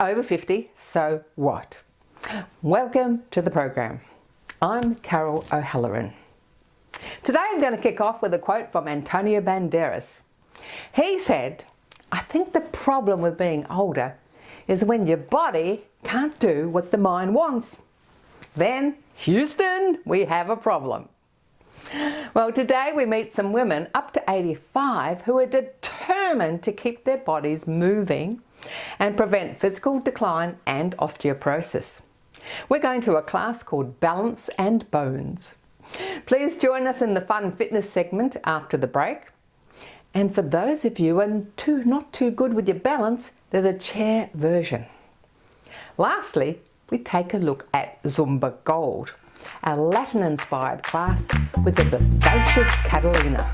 over 50, so what? Welcome to the program. I'm Carol O'Halloran. Today I'm going to kick off with a quote from Antonio Banderas. He said, "I think the problem with being older is when your body can't do what the mind wants. Then, Houston, we have a problem." Well, today we meet some women up to 85 who are determined to keep their bodies moving and prevent physical decline and osteoporosis. We're going to a class called Balance and Bones. Please join us in the fun fitness segment after the break. And for those of you who are not too good with your balance, there's a chair version. Lastly, we take a look at Zumba Gold, a Latin-inspired class with the vivacious Catalina.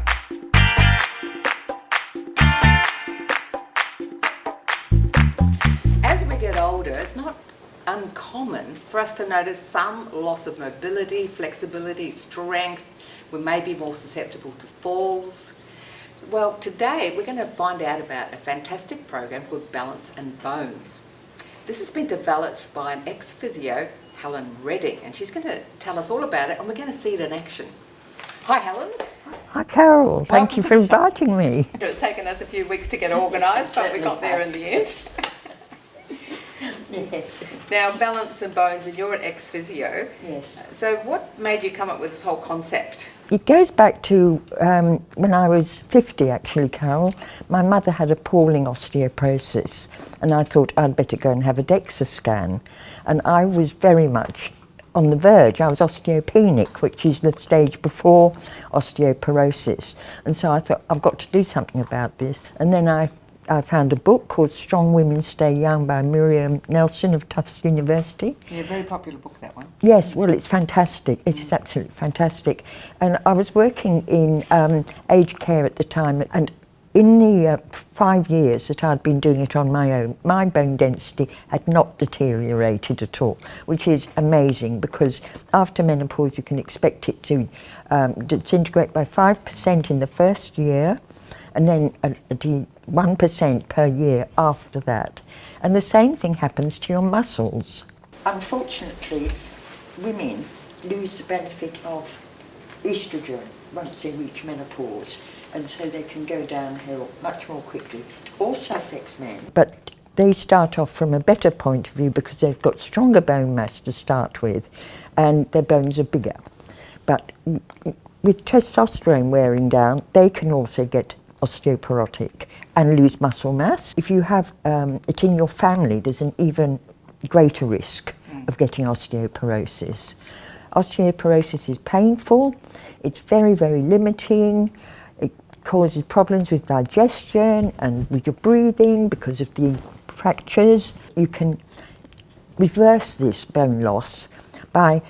As we get older, it's not uncommon for us to notice some loss of mobility, flexibility, strength. We may be more susceptible to falls. Well, today we're going to find out about a fantastic program called Balance and Bones. This has been developed by an ex-physio, Helene Redding, and she's going to tell us all about it, and we're going to see it in action. Hi, Helen. Hi, Carol. Thank you for inviting me. It's taken us a few weeks to get organised, but we got there in the end. Yes. Now, Balance and Bones, and you're an ex-physio. Yes. So what made you come up with this whole concept? It goes back to when I was 50, actually, Carol. My mother had appalling osteoporosis, and I thought I'd better go and have a DEXA scan. And I was very much on the verge. I was osteopenic, which is the stage before osteoporosis. And so I thought, I've got to do something about this. And then I found a book called Strong Women Stay Young by Miriam Nelson of Tufts University. Yeah, very popular book, that one. Yes, well, it's fantastic. It is absolutely fantastic. And I was working in aged care at the time, and in the 5 years that I'd been doing it on my own, my bone density had not deteriorated at all, which is amazing because after menopause you can expect it to disintegrate by 5% in the first year, and then 1% per year after that. And the same thing happens to your muscles. Unfortunately, women lose the benefit of estrogen once they reach menopause, and so they can go downhill much more quickly. It also affects men. But they start off from a better point of view because they've got stronger bone mass to start with, and their bones are bigger. But with testosterone wearing down, they can also get osteoporotic and lose muscle mass. If you have it in your family, there's an even greater risk of getting osteoporosis. Osteoporosis is painful, it's very, very limiting, it causes problems with digestion and with your breathing because of the fractures. You can reverse this bone loss by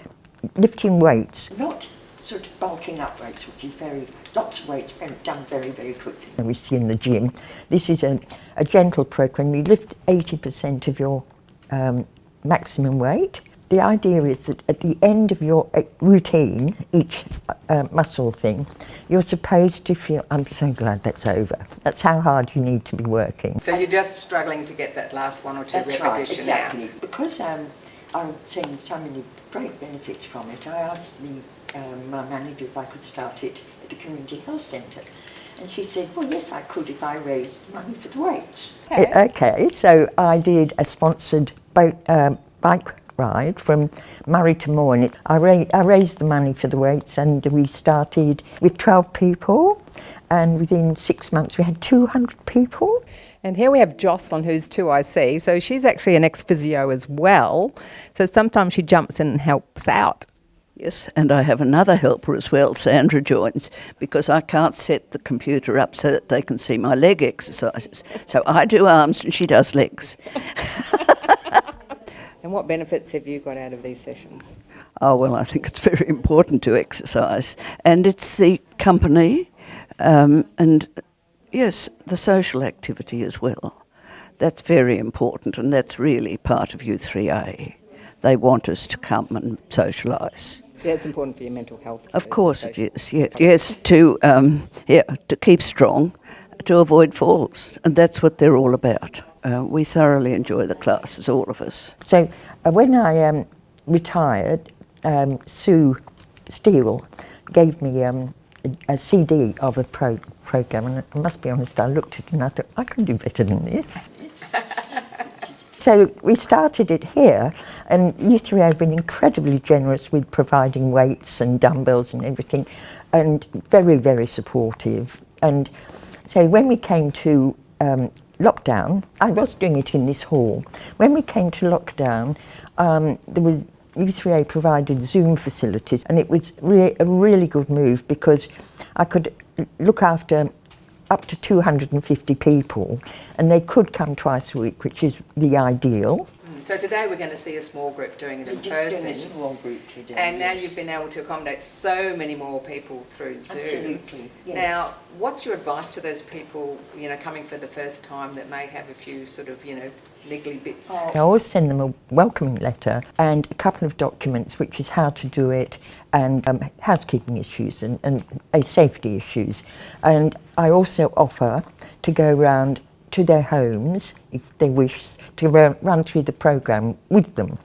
lifting weights. Not sort of bulking up weights, which is lots of weights done very, very quickly. We see in the gym, this is a gentle program. You lift 80% of your maximum weight. The idea is that at the end of your routine, each muscle thing, you're supposed to feel, I'm so glad that's over. That's how hard you need to be working. So you're just struggling to get that last one or two repetitions out. Exactly. out. Because I'm seeing so many great benefits from it, I asked my manager if I could start it at the community health centre. And she said, well, yes, I could if I raised money for the weights. Okay, so I did a sponsored bike ride from Murray to Moore, and I raised the money for the weights, and we started with 12 people, and within 6 months we had 200 people. And here we have Jocelyn, who's 2IC, so she's actually an ex-physio as well, so sometimes she jumps in and helps out. Yes, and I have another helper as well, Sandra joins, because I can't set the computer up so that they can see my leg exercises. So I do arms and she does legs. And what benefits have you got out of these sessions? Oh, well, I think it's very important to exercise. And it's the company and, yes, the social activity as well. That's very important, and that's really part of U3A. They want us to come and socialise. Yeah, it's important for your mental health. Of course it is, yeah. Yes, to keep strong, to avoid falls, and that's what they're all about. We thoroughly enjoy the classes, all of us. So when I retired, Sue Steele gave me a CD of a program, and I must be honest, I looked at it and I thought, I can do better than this. So we started it here, and U3A have been incredibly generous with providing weights and dumbbells and everything, and very, very supportive. And so when we came to lockdown, I was doing it in this hall. When we came to lockdown, there was U3A provided Zoom facilities, and it was a really good move because I could look after up to 250 people, and they could come twice a week, which is the ideal. So today we're going to see a small group doing it in person. A small group today, and now you've been able to accommodate so many more people through Zoom. Absolutely, yes. Now, what's your advice to those people, coming for the first time that may have a few sort of, niggly bits? I always send them a welcoming letter and a couple of documents, which is how to do it, and housekeeping issues and safety issues. And I also offer to go round to their homes, if they wish, to run through the programme with them.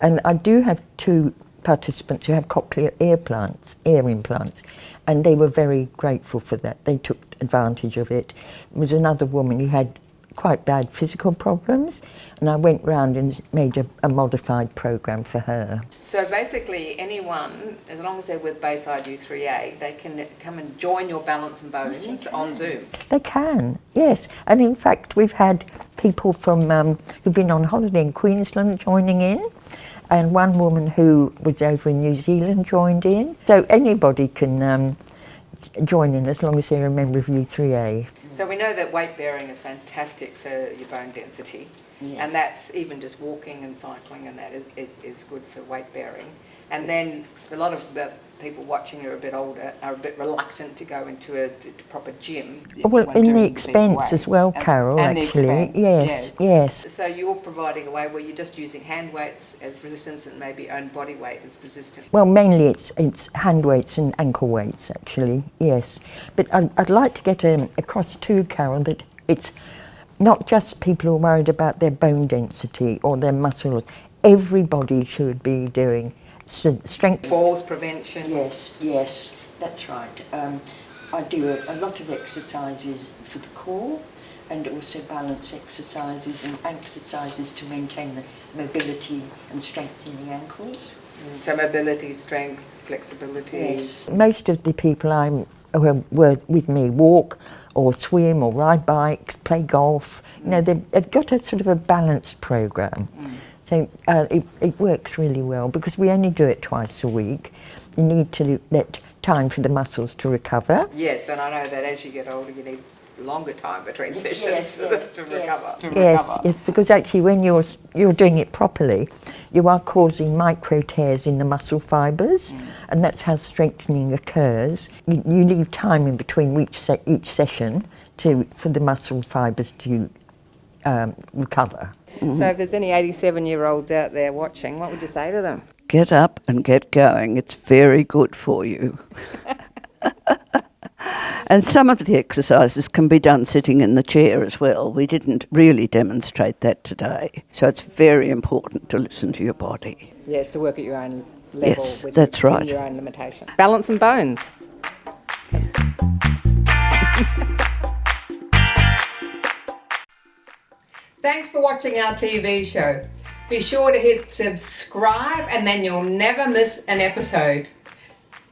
And I do have 2 participants who have cochlear ear implants, and they were very grateful for that. They took advantage of it. There was another woman who had quite bad physical problems, and I went round and made a modified programme for her. So basically anyone, as long as they're with Bayside U3A, they can come and join your Balance and Bones on Zoom. They can, yes. And in fact, we've had people from who've been on holiday in Queensland joining in, and one woman who was over in New Zealand joined in. So anybody can join in as long as they're a member of U3A. So we know that weight bearing is fantastic for your bone density, Yes. and that's even just walking and cycling, and that is good for weight bearing. And then a lot of the people watching who are a bit older are a bit reluctant to go into a proper gym. Well, in the expense as well, Carol, and actually. The expense, Yes, yes. So you're providing a way where you're just using hand weights as resistance and maybe own body weight as resistance. Well, mainly it's hand weights and ankle weights, actually, yes. But I'd like to get across too, Carol, that it's not just people who are worried about their bone density or their muscle. Everybody should be doing strength. Falls prevention. Yes, that's right. I do a lot of exercises for the core, and also balance exercises and exercises to maintain the mobility and strength in the ankles. So mobility, strength, flexibility. Yes. Most of the people who were with me walk or swim or ride bikes, play golf. They've got a sort of a balanced program. So it works really well because we only do it twice a week. You need to let time for the muscles to recover. Yes, and I know that as you get older you need longer time between sessions to recover. Yes, because actually when you're doing it properly, you are causing micro tears in the muscle fibres, and that's how strengthening occurs. You leave time in between each session for the muscle fibres to recover. So if there's any 87-year-olds out there watching, what would you say to them? Get up and get going. It's very good for you. And some of the exercises can be done sitting in the chair as well. We didn't really demonstrate that today. So it's very important to listen to your body. Yes, to work at your own level. Yes, that's right. Your own limitation. Balance and Bones. Thanks for watching our TV show. Be sure to hit subscribe and then you'll never miss an episode.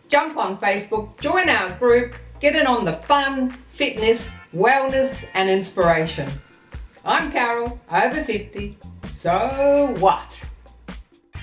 Jump on Facebook, join our group, get in on the fun, fitness, wellness and inspiration. I'm Carol, over 50. So what?